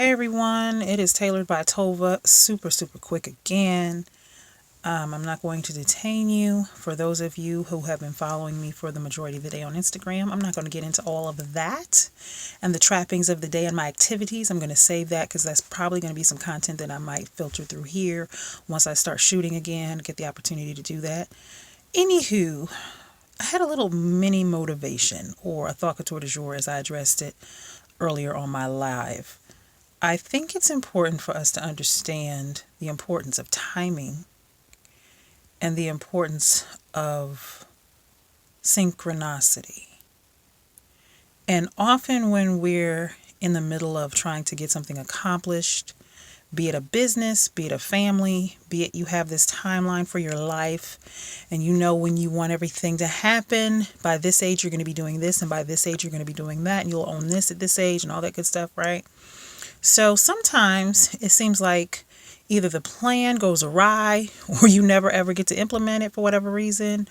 Hey everyone, it is Tailored by Tova. Super quick again. I'm not going to detain you. For those of you who have been following me for the majority of the day on Instagram, I'm not going to get into all of that and the trappings of the day and my activities. I'm going to save that because that's probably going to be some content that I might filter through here once I start shooting again, get the opportunity to do that. Anywho, I had a little mini motivation, or a Thought Couture DeJour as I addressed it earlier on my live. I think it's important for us to understand the importance of timing and the importance of synchronicity. And often when we're in the middle of trying to get something accomplished, be it a business, be it a family, be it you have this timeline for your life, and you know when you want everything to happen, by this age you're going to be doing this, and by this age you're going to be doing that, and you'll own this at this age, and all that good stuff, right? So sometimes it seems like either the plan goes awry or you never ever get to implement it for whatever reason.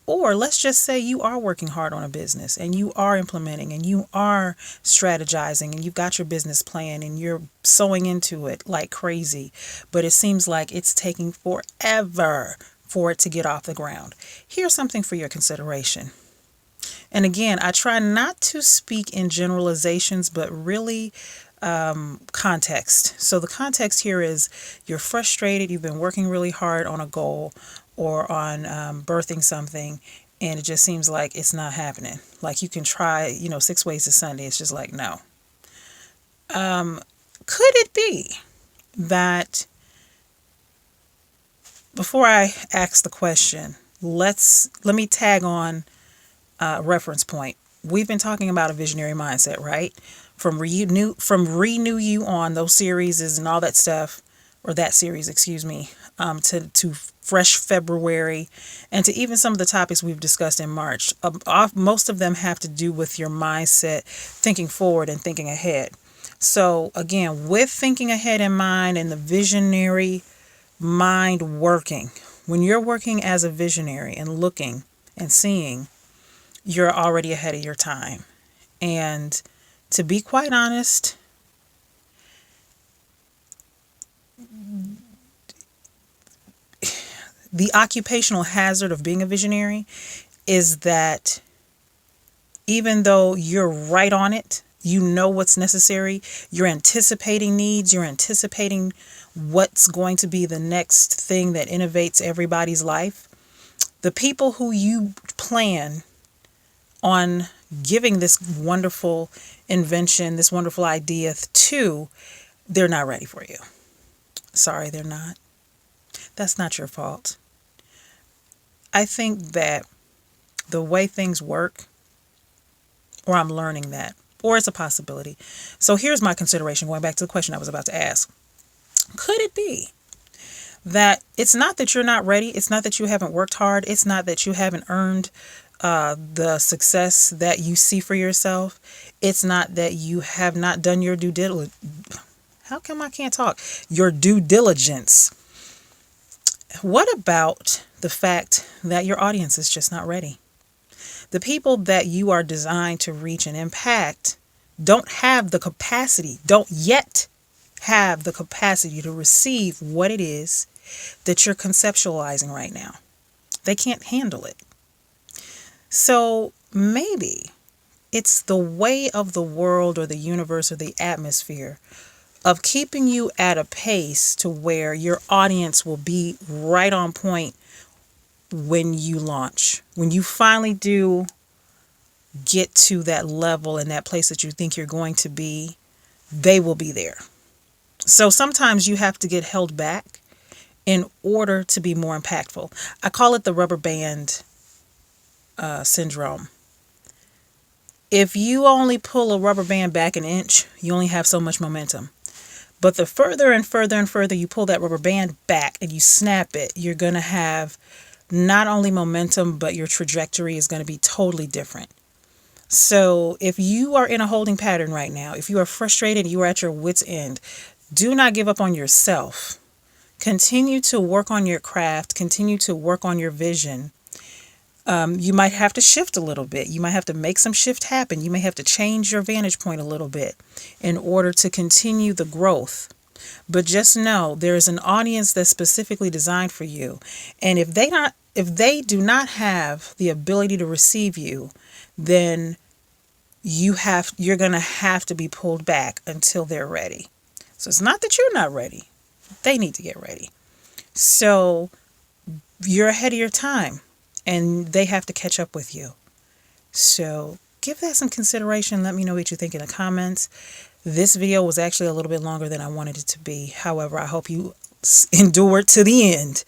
Or let's just say you are working hard on a business and you are implementing and you are strategizing and you've got your business plan and you're sewing into it like crazy. But it seems like it's taking forever for it to get off the ground. Here's something for your consideration. And again, I try not to speak in generalizations, but really context. So the context here is you're frustrated, you've been working really hard on a goal or on birthing something, and it just seems like it's not happening. Like you can try, 6 ways to Sunday. It's just like, no. Could it be that, before I ask the question, let me tag on a reference point. We've been talking about a visionary mindset, right? From Renew You On, those series and all that stuff, or that series, excuse me, to Fresh February, and to even some of the topics we've discussed in March. Most of them have to do with your mindset, thinking forward and thinking ahead. So again, with thinking ahead in mind and the visionary mind working, when you're working as a visionary and looking and seeing, you're already ahead of your time. And to be quite honest, the occupational hazard of being a visionary is that even though you're right on it, you know what's necessary, you're anticipating needs, you're anticipating what's going to be the next thing that innovates everybody's life. The people who you plan on giving this wonderful invention, this wonderful idea to, they're not ready for you. Sorry, they're not. That's not your fault. I think that the way things work, or I'm learning that, or it's a possibility. So here's my consideration, going back to the question I was about to ask. Could it be that it's not that you're not ready, it's not that you haven't worked hard, it's not that you haven't earned the success that you see for yourself, it's not that you have not done your due diligence. How come I can't talk? Your due diligence. What about the fact that your audience is just not ready? The people that you are designed to reach and impact don't yet have the capacity to receive what it is that you're conceptualizing right now. They can't handle it. So maybe it's the way of the world or the universe or the atmosphere of keeping you at a pace to where your audience will be right on point when you launch. When you finally do get to that level and that place that you think you're going to be, they will be there. So sometimes you have to get held back in order to be more impactful. I call it the rubber band syndrome. If you only pull a rubber band back an inch, you only have so much momentum. But the further and further and further you pull that rubber band back and you snap it, you're going to have not only momentum, but your trajectory is going to be totally different. So if you are in a holding pattern right now, if you are frustrated, you are at your wit's end, do not give up on yourself. Continue to work on your craft, continue to work on your vision. You might have to shift a little bit. You might have to make some shift happen. You may have to change your vantage point a little bit in order to continue the growth. But just know there is an audience that's specifically designed for you. And if they do not have the ability to receive you, then you're going to have to be pulled back until they're ready. So it's not that you're not ready. They need to get ready. So you're ahead of your time and they have to catch up with you. So give that some consideration. Let me know what you think in the comments. This video was actually a little bit longer than I wanted it to be. However, I hope you endured to the end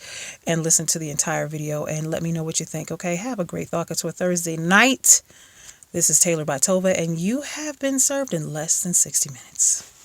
and listen to the entire video and let me know what you think. Okay, have a great Thought Couture Thursday night. This is Taylor by Tova, and you have been served in less than 60 minutes.